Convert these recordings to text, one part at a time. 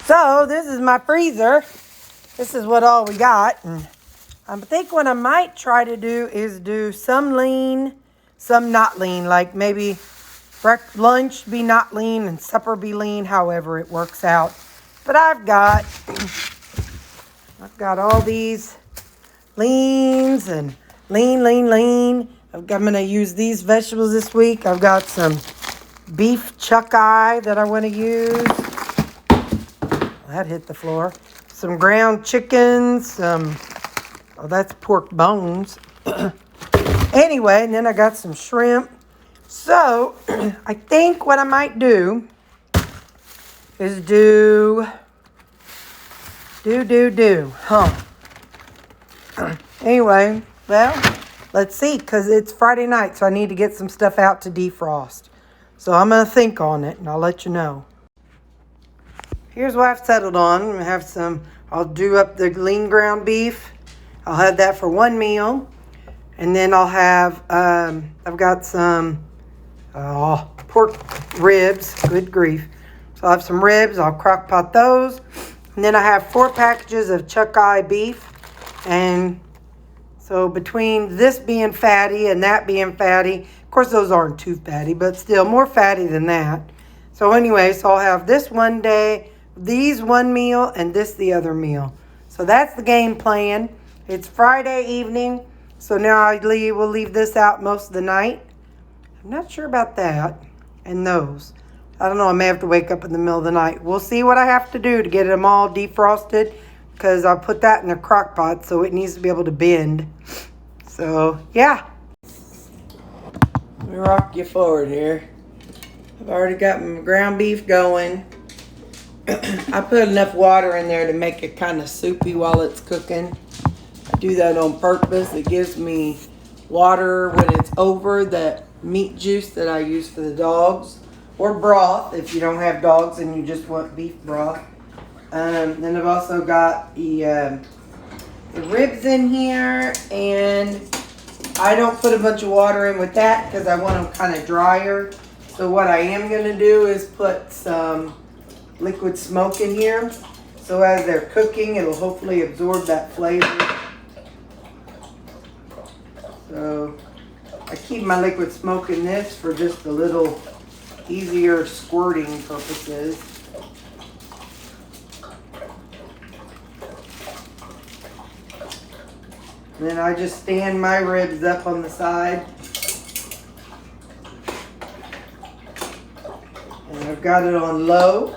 So this is my freezer. This is what all we got. And I think what I might try to do is do some lean, some not lean. Like maybe lunch be not lean and supper be lean, however it works out. But I've got all these leans and lean. I'm going to use these vegetables this week. I've got some beef chuck eye that I want to use. That hit the floor. Some ground chicken, that's pork bones. Anyway, and then I got some shrimp. So, I think what I might do is Anyway, well, let's see, because it's Friday night, so I need to get some stuff out to defrost. So I'm going to think on it, and I'll let you know. Here's what I've settled on. I'm going to I'll do up the lean ground beef. I'll have that for one meal. And then I'll have, I've got some pork ribs. Good grief. So I'll have some ribs. I'll crock pot those. And then I have 4 packages of chuck eye beef. And so between this being fatty and that being fatty, of course those aren't too fatty, but still more fatty than that. So anyway, so I'll have this one day, these one meal, and this the other meal. So that's the game plan. It's Friday evening, so now we'll leave this out most of the night. I'm not sure about that and those. I don't know, I may have to wake up in the middle of the night. We'll see what I have to do to get them all defrosted, because I'll put that in a crock pot, so it needs to be able to bend. So, yeah. Let me rock you forward here. I've already got my ground beef going. I put enough water in there to make it kind of soupy while it's cooking. I do that on purpose. It gives me water when it's over the meat juice that I use for the dogs. Or broth if you don't have dogs and you just want beef broth. Then I've also got the ribs in here, and I don't put a bunch of water in with that because I want them kind of drier. So what I am going to do is put some liquid smoke in here. So as they're cooking, it'll hopefully absorb that flavor. So I keep my liquid smoke in this for just a little easier squirting purposes. And then I just stand my ribs up on the side. And I've got it on low.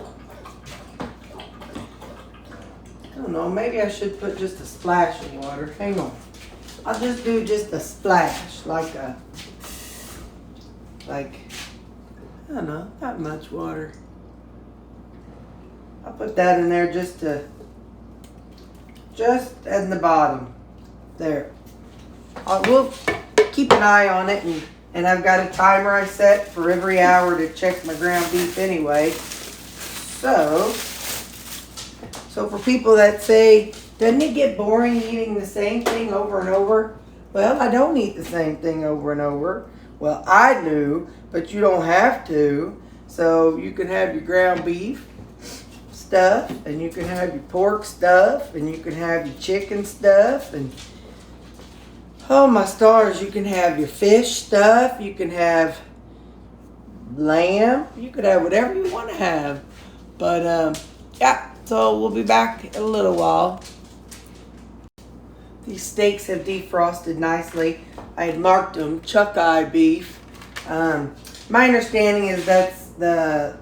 I don't know, maybe I should put just a splash of water. Hang on. I'll just do just a splash, I don't know, not much water. I'll put that in there just in the bottom. There. We'll keep an eye on it, and I've got a timer I set for every hour to check my ground beef anyway. So for people that say, doesn't it get boring eating the same thing over and over? Well, I don't eat the same thing over and over. Well, I do, but you don't have to. So you can have your ground beef stuff, and you can have your pork stuff, and you can have your chicken stuff, and oh my stars, you can have your fish stuff, you can have lamb, you could have whatever you want to have. But yeah, so we'll be back in a little while. These steaks have defrosted nicely. I had marked them chuck eye beef. My understanding is that's the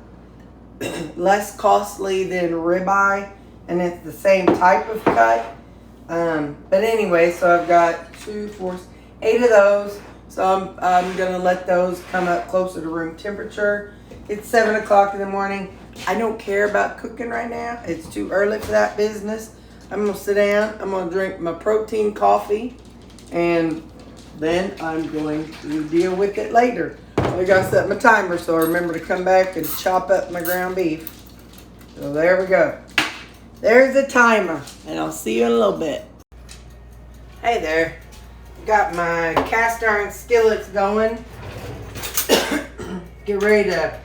less costly than ribeye, and it's the same type of cut. But anyway, so I've got 8 of those. So I'm going to let those come up closer to room temperature. It's 7 o'clock in the morning. I don't care about cooking right now. It's too early for that business. I'm going to sit down. I'm going to drink my protein coffee. And then I'm going to deal with it later. I got to set my timer so I remember to come back and chop up my ground beef. So there we go. There's the timer. And I'll see you in a little bit. Hey there. Got my cast iron skillets going. Get ready to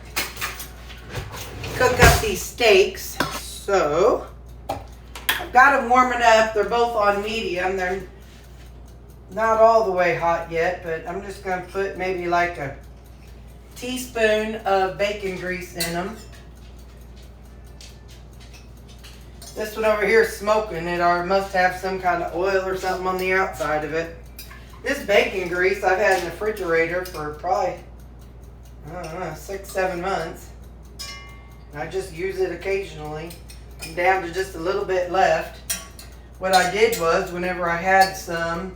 cook up these steaks. So, I've got them warming up. They're both on medium. They're not all the way hot yet, but I'm just going to put maybe like a teaspoon of bacon grease in them. This one over here is smoking. It must have some kind of oil or something on the outside of it. This bacon grease I've had in the refrigerator for probably, I don't know, 6-7 months. And I just use it occasionally. I'm down to just a little bit left. What I did was, whenever I had some,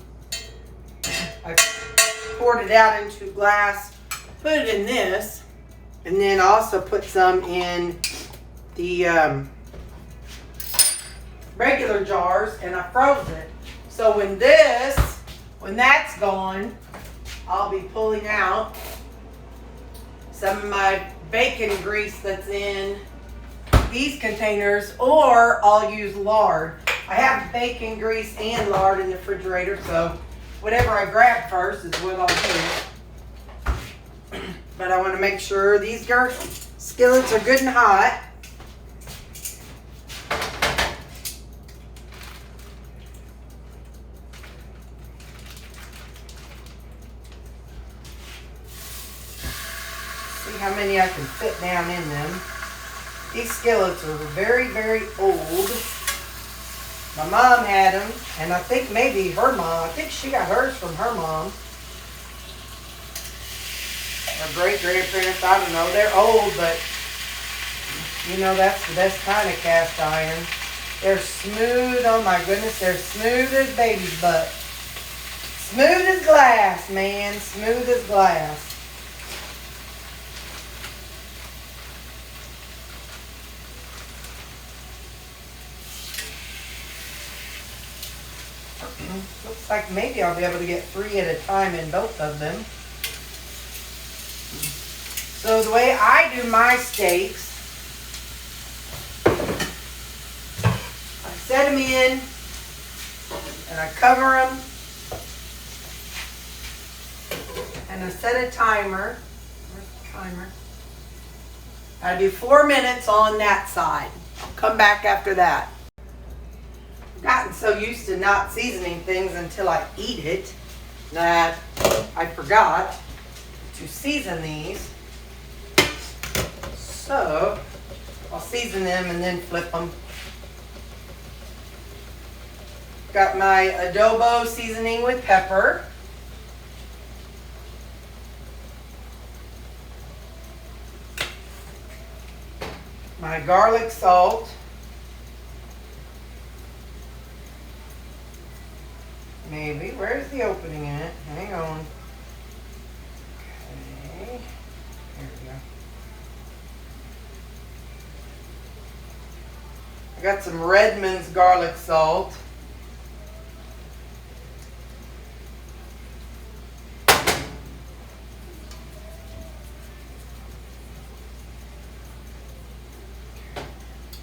I poured it out into a glass, put it in this, and then also put some in the regular jars, and I froze it. So when that's gone, I'll be pulling out some of my bacon grease that's in these containers, or I'll use lard. I have bacon grease and lard in the refrigerator, so whatever I grab first is what I'll do. But I want to make sure these skillets are good and hot. See how many I can fit down in them. These skillets are very, very old. My mom had them, and I think maybe her mom, I think she got hers from her mom. Her great-grandparents, I don't know. They're old, but, you know, that's the best kind of cast iron. They're smooth, oh my goodness, they're smooth as baby's butt. Smooth as glass, man, smooth as glass. Looks like maybe I'll be able to get 3 at a time in both of them. So the way I do my steaks, I set them in and I cover them and I set a timer. Where's the timer? I do 4 minutes on that side. I'll come back after that. I've gotten so used to not seasoning things until I eat it that I forgot to season these. So I'll season them and then flip them. Got my adobo seasoning with pepper. My garlic salt. Maybe. Where's the opening in it? Hang on. Okay. Here we go. I got some Redmond's garlic salt.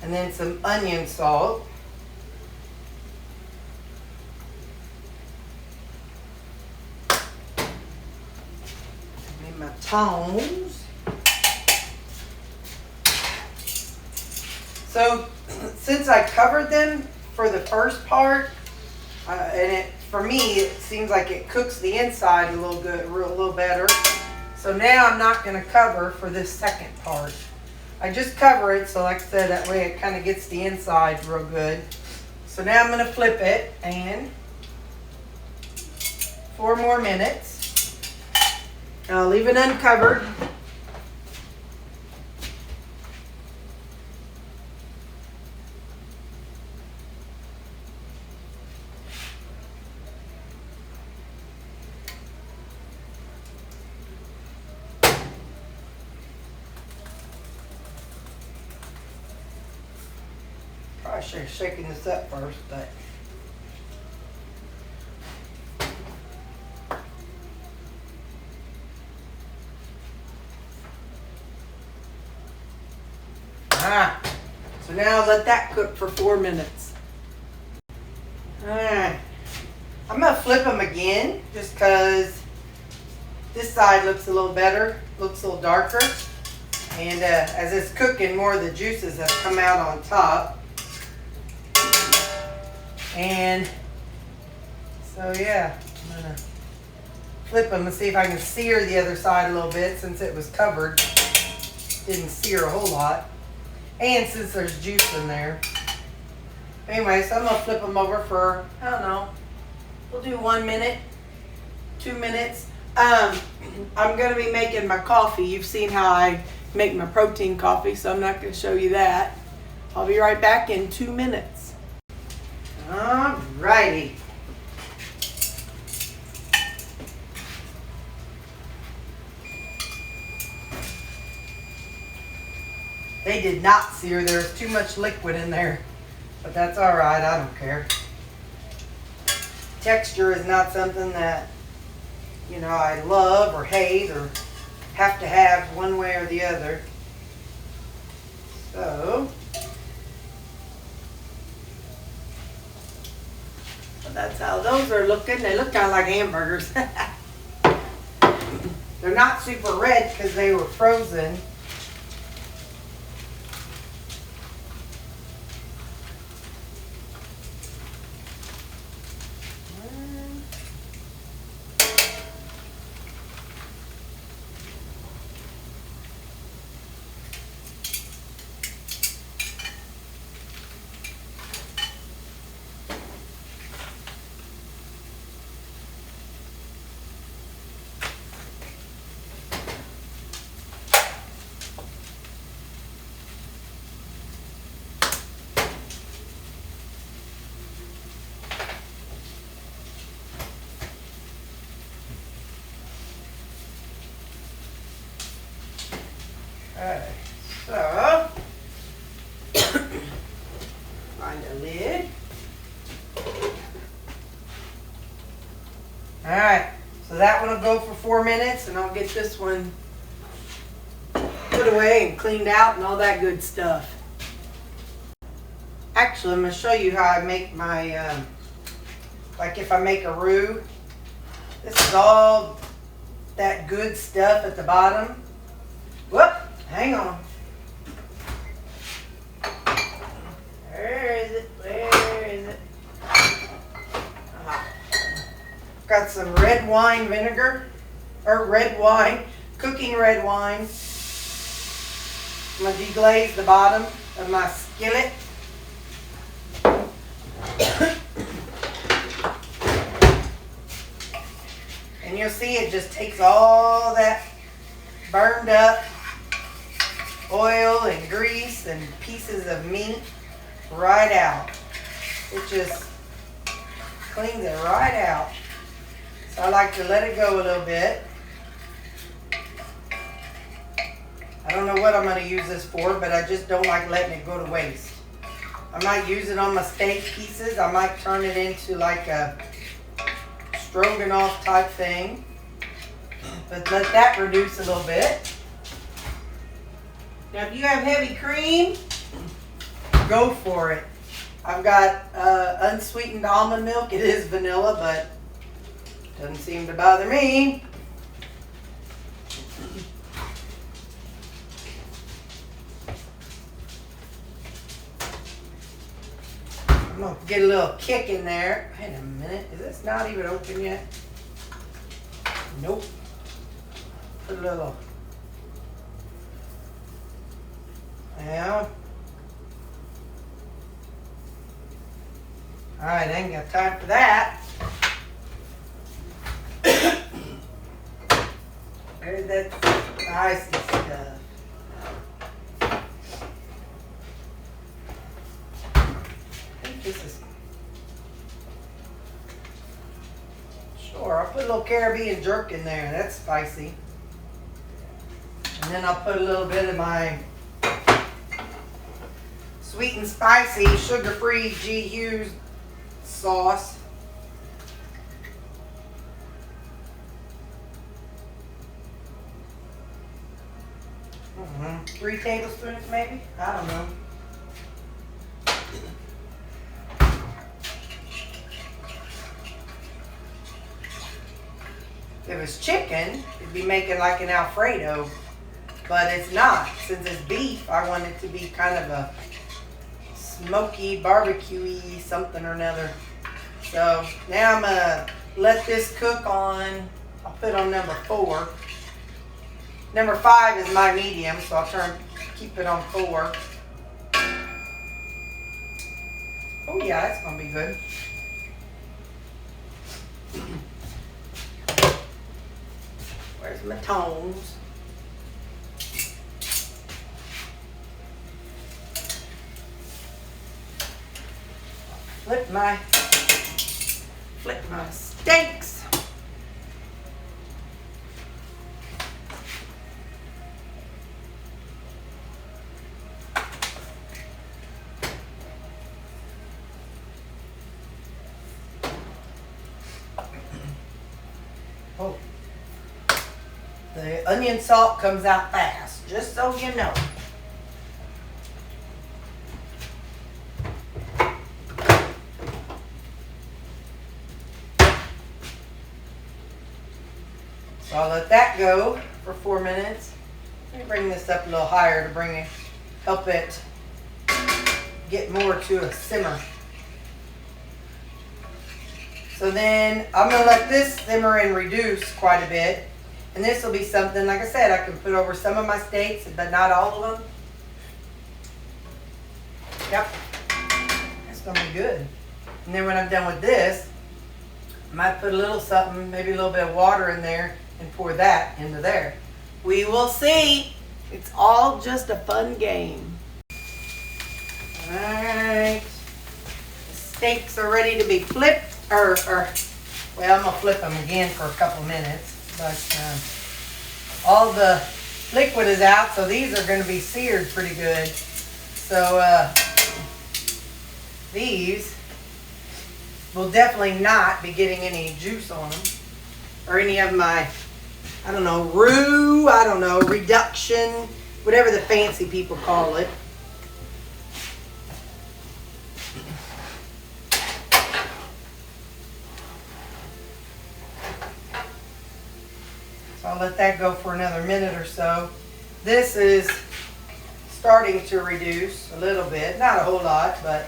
And then some onion salt. My tongs. So since I covered them for the first part, and for me it seems like it cooks the inside a little better. So now I'm not going to cover for this second part. I just cover it, so like I said, that way it kind of gets the inside real good. So now I'm going to flip it and 4 more minutes. And I'll leave it uncovered. Probably should have shaken this up first, but so now let that cook for 4 minutes. Alright. I'm going to flip them again just because this side looks a little better, looks a little darker. And as it's cooking, more of the juices have come out on top. And so yeah, I'm gonna flip them and see if I can sear the other side a little bit, since it was covered. Didn't sear a whole lot. And since there's juice in there. Anyway, so I'm gonna flip them over for, I don't know, we'll do 1 minute, 2 minutes. I'm gonna be making my coffee. You've seen how I make my protein coffee, so I'm not gonna show you that. I'll be right back in 2 minutes. Alrighty. They did not sear. There's too much liquid in there. But that's all right. I don't care. Texture is not something that, you know, I love or hate or have to have one way or the other. So, that's how those are looking. They look kind of like hamburgers. They're not super red because they were frozen. Okay, so find a lid. Alright, so that one will go for 4 minutes, and I'll get this one put away and cleaned out and all that good stuff. Actually, I'm going to show you how I make my, like if I make a roux, this is all that good stuff at the bottom. Whoop! Hang on. Where is it? Where is it? Got some red wine vinegar, or red wine, cooking red wine. I'm going to deglaze the bottom of my skillet. And you'll see it just takes all that burned up oil and grease and pieces of meat right out. It just cleans it right out. So I like to let it go a little bit. I don't know what I'm going to use this for, but I just don't like letting it go to waste. I might use it on my steak pieces. I might turn it into like a stroganoff type thing. But let that reduce a little bit. Now, if you have heavy cream, go for it. I've got unsweetened almond milk. It is vanilla, but doesn't seem to bother me. I'm going to get a little kick in there. Wait a minute. Is this not even open yet? Nope. Put a little. Now. Alright, I ain't got time for that. There's that spicy stuff. I think this is. Sure, I'll put a little Caribbean jerk in there. That's spicy. And then I'll put a little bit of my sweet and spicy, sugar-free G. Hughes sauce. Mm-hmm. 3 tablespoons maybe? I don't know. If it was chicken, it'd be making like an Alfredo. but it's not. Since it's beef, I want it to be kind of a smoky, barbecue-y something or another. So now I'm gonna let this cook on, I'll put on number 4. Number 5 is my medium, so I'll keep it on 4. Oh yeah, that's gonna be good. Where's my tongs? Flip my steaks. Oh, the onion salt comes out fast, just so you know. So I'll let that go for 4 minutes. Let me bring this up a little higher to help it get more to a simmer. So then I'm going to let this simmer and reduce quite a bit. And this will be something, like I said, I can put over some of my steaks, but not all of them. Yep. That's going to be good. And then when I'm done with this, I might put a little something, maybe a little bit of water in there and pour that into there. We will see. It's all just a fun game. All right. The steaks are ready to be flipped. Well, I'm going to flip them again for a couple minutes. But all the liquid is out, so these are going to be seared pretty good. So these will definitely not be getting any juice on them. Or any of my, I don't know, roux, I don't know, reduction, whatever the fancy people call it. So I'll let that go for another minute or so. This is starting to reduce a little bit, not a whole lot, but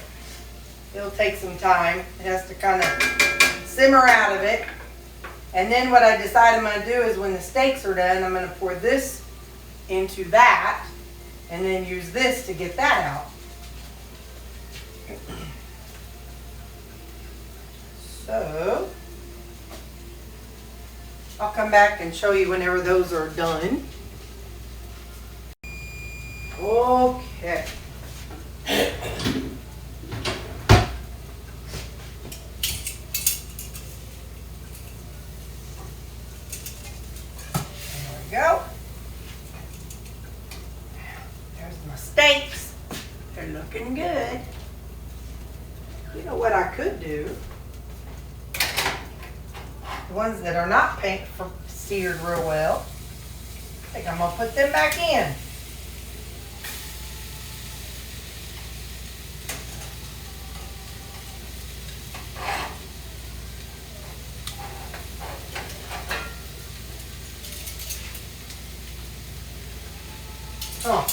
it'll take some time. It has to kind of simmer out of it. And then what I decide I'm going to do is when the steaks are done, I'm going to pour this into that and then use this to get that out. So I'll come back and show you whenever those are done. Okay. There we go. There's my steaks. They're looking good. You know what I could do? The ones that are not seared real well, I think I'm going to put them back in. Oh,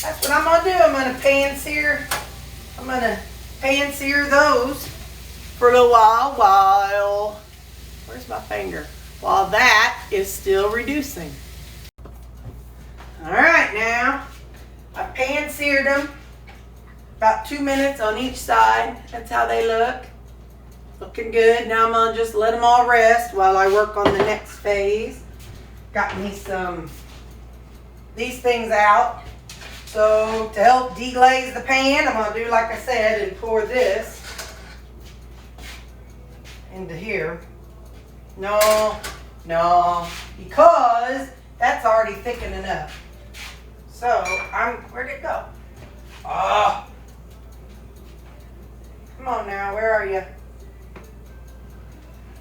that's what I'm going to do. I'm going to pan sear those for a little while. Where's my finger? While that is still reducing. All right, now I pan seared them about 2 minutes on each side. That's how they look. Looking good. Now I'm going to just let them all rest while I work on the next phase. Got me these things out. So to help deglaze the pan, I'm going to do like I said and pour this into here. No, because that's already thickening up. So where'd it go? Oh, come on now, where are you?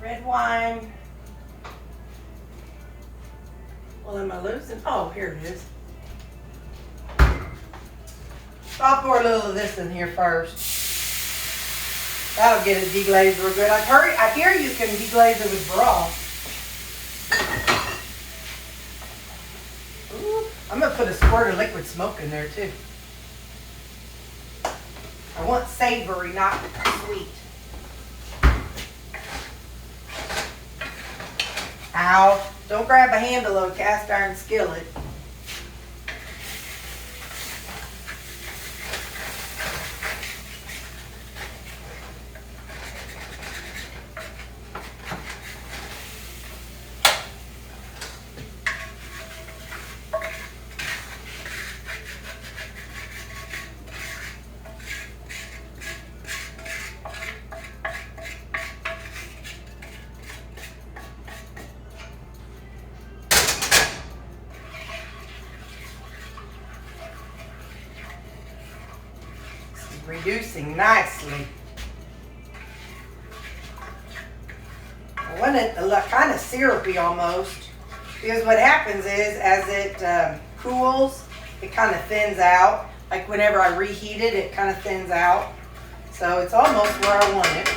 Red wine. Well, am I losing? Oh, here it is. I'll pour a little of this in here first. That'll get it deglazed real good. I hear you can deglaze it with broth. Ooh, I'm going to put a squirt of liquid smoke in there too. I want savory, not sweet. Ow. Don't grab a handle of a cast iron skillet. Reducing nicely. I want it kind of syrupy almost, because what happens is as it cools, it kind of thins out. Like whenever I reheat it, it kind of thins out. So it's almost where I want it.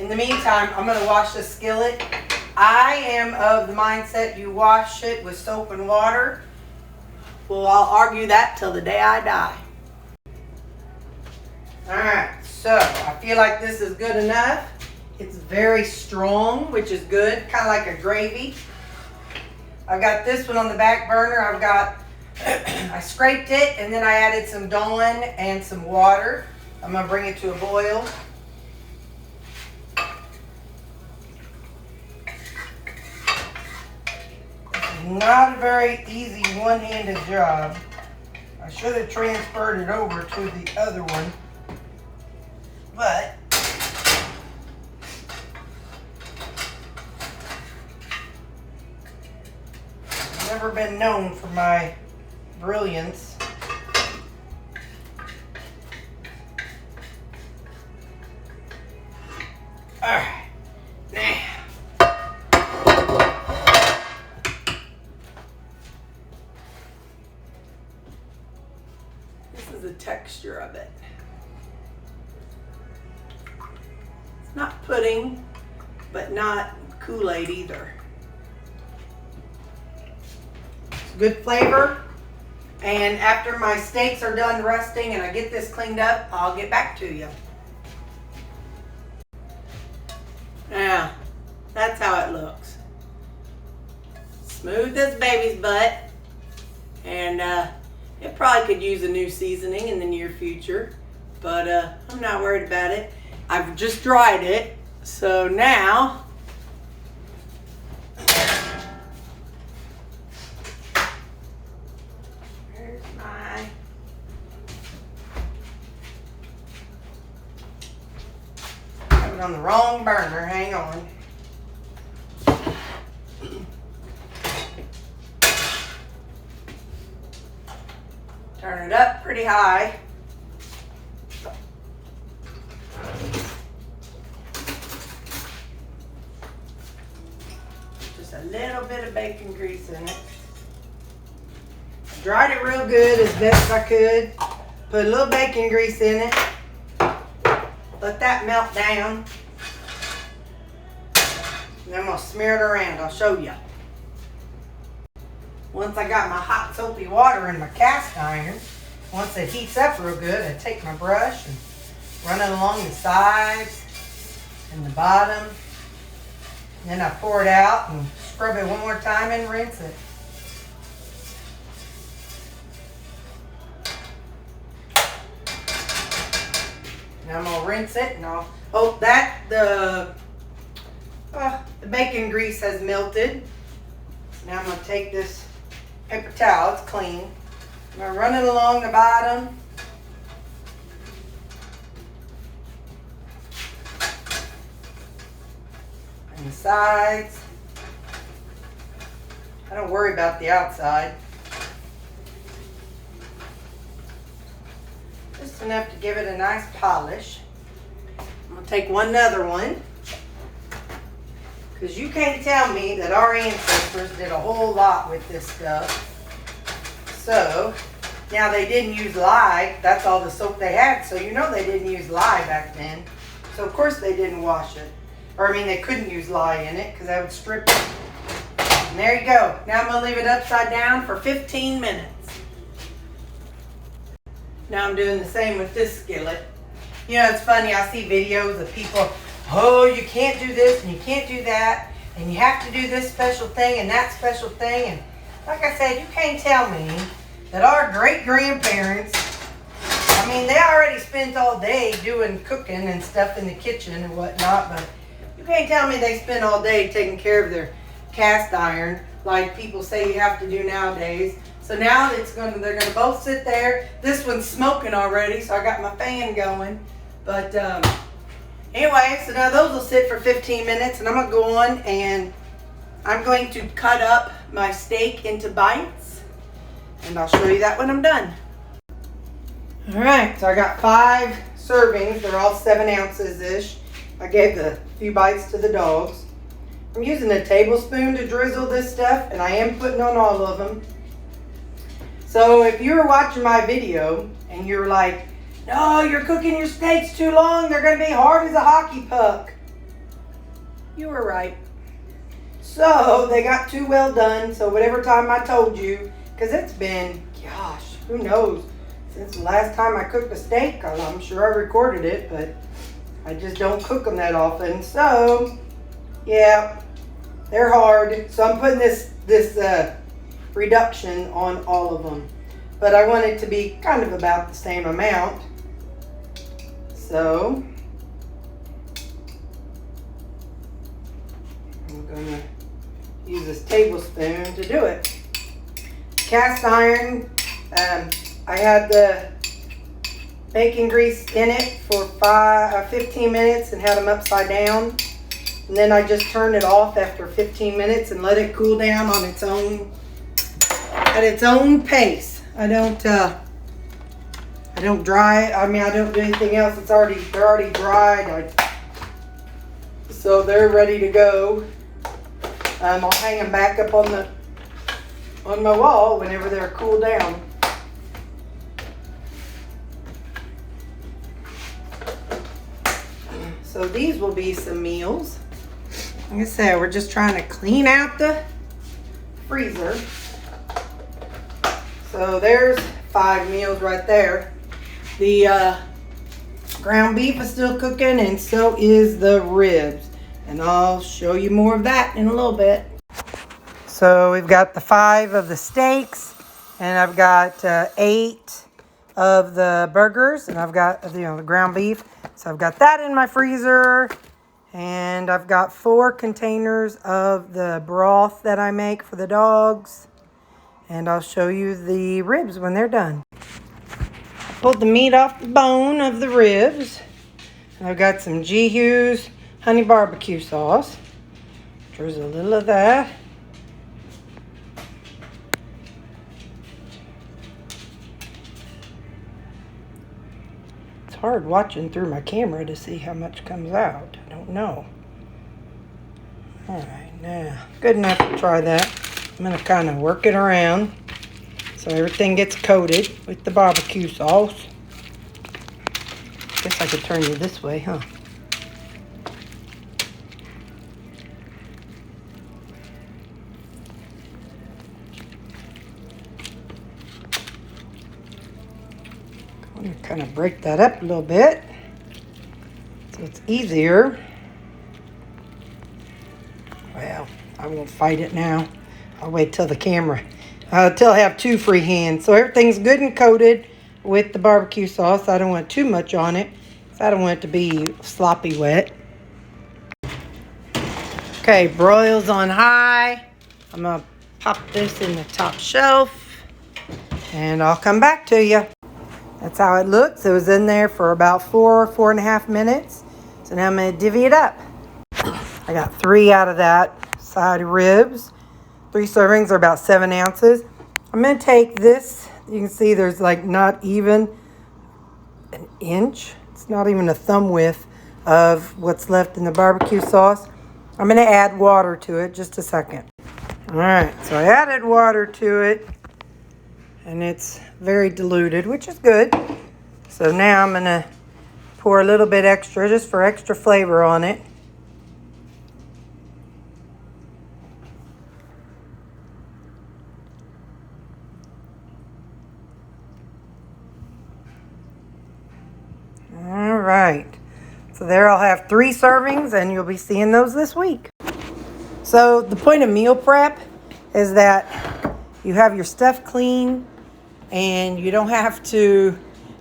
In the meantime, I'm going to wash the skillet. I am of the mindset you wash it with soap and water. Well, I'll argue that till the day I die. Alright, so I feel like this is good enough. It's very strong, which is good, kind of like a gravy. I've got this one on the back burner. I scraped it and then I added some Dawn and some water. I'm going to bring it to a boil. This is not a very easy one-handed job. I should have transferred it over to the other one. But I've never been known for my brilliance. Alright, now this is the texture of it. Not pudding, but not Kool-Aid either. It's good flavor. And after my steaks are done resting and I get this cleaned up, I'll get back to you. Now, that's how it looks. Smooth as baby's butt. And it probably could use a new seasoning in the near future. But I'm not worried about it. I've just dried it, so now here's my I have it on the wrong burner, hang on. Turn it up pretty high. A little bit of bacon grease in it. I dried it real good as best I could. Put a little bacon grease in it. Let that melt down. And then I'm going to smear it around. I'll show you. Once I got my hot soapy water in my cast iron, once it heats up real good, I take my brush and run it along the sides and the bottom. And then I pour it out and scrub it one more time and rinse it. Now I'm gonna rinse it and I'll, the bacon grease has melted. Now I'm gonna take this paper towel, it's clean. I'm gonna run it along the bottom. And the sides. I don't worry about the outside. Just enough to give it a nice polish. I'm going to take one other one. Because you can't tell me that our ancestors did a whole lot with this stuff. So, now they didn't use lye. That's all the soap they had. So you know they didn't use lye back then. So of course they didn't wash it. Or I mean they couldn't use lye in it because that would strip it. And there you go. Now I'm going to leave it upside down for 15 minutes. Now I'm doing the same with this skillet. You know, it's funny, I see videos of people, oh, you can't do this and you can't do that, and you have to do this special thing and that special thing. And like I said, you can't tell me that our great-grandparents, I mean, they already spent all day doing cooking and stuff in the kitchen and whatnot, but you can't tell me they spent all day taking care of their cast iron like people say you have to do nowadays. So now they're gonna both sit there. This one's smoking already, so I got my fan going. But anyway, so now those will sit for 15 minutes, and I'm gonna go on and I'm going to cut up my steak into bites, and I'll show you that when I'm done. All right, so I got 5 servings. They're all 7 ounces-ish. I gave the few bites to the dogs. I'm using a tablespoon to drizzle this stuff, and I am putting on all of them. So if you were watching my video and you're like, no, you're cooking your steaks too long, they're going to be hard as a hockey puck, you were right. So they got too well done. So whatever time I told you, because it's been, gosh, who knows, since the last time I cooked a steak. I'm sure I recorded it, but I just don't cook them that often. So yeah, they're hard. So I'm putting this reduction on all of them, but I want it to be kind of about the same amount. So I'm gonna use this tablespoon to do it. Cast iron, I had the bacon grease in it for 15 minutes and had them upside down. And then I just turned it off after 15 minutes and let it cool down on its own, at its own pace. I don't dry. I mean, I don't do anything else. They're already dried. So they're ready to go. I'll hang them back up on my wall whenever they're cooled down. So these will be some meals. Like I said, we're just trying to clean out the freezer. So there's 5 meals right there. The ground beef is still cooking, and so is the ribs. And I'll show you more of that in a little bit. So we've got the 5 of the steaks, and I've got 8 of the burgers, and I've got the ground beef. So I've got that in my freezer, and I've got 4 containers of the broth that I make for the dogs. And I'll show you the ribs when they're done. I pulled the meat off the bone of the ribs. And I've got some G-Hugh's honey barbecue sauce. There's a little of that. It's hard watching through my camera to see how much comes out. I don't know. All right, now, good enough to try that. I'm going to kind of work it around so everything gets coated with the barbecue sauce. Guess I could turn you this way, huh? I'm going to kind of break that up a little bit so it's easier. Well, I won't fight it now. I'll wait till the camera, till I have 2 free hands. So everything's good and coated with the barbecue sauce. I don't want too much on it, so I don't want it to be sloppy wet. Okay, broils on high. I'm gonna pop this in the top shelf, and I'll come back to you. That's how it looks. It was in there for about 4.5 minutes. So now I'm gonna divvy it up. I got 3 out of that side ribs. 3 servings are about 7 ounces. I'm going to take this. You can see there's like not even an inch. It's not even a thumb width of what's left in the barbecue sauce. I'm going to add water to it. Just a second. All right. So I added water to it. And it's very diluted, which is good. So now I'm going to pour a little bit extra just for extra flavor on it. right. So there I'll have 3 servings, and you'll be seeing those this week. So the point of meal prep is that you have your stuff clean and you don't have to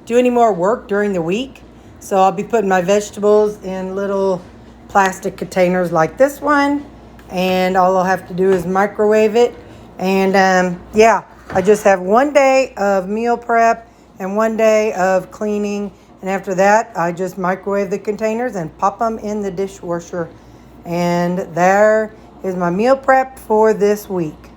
do any more work during the week. So I'll be putting my vegetables in little plastic containers like this one, and all I'll have to do is microwave it. And yeah, I just have 1 day of meal prep and 1 day of cleaning, and after that I just microwave the containers and pop them in the dishwasher. And there is my meal prep for this week.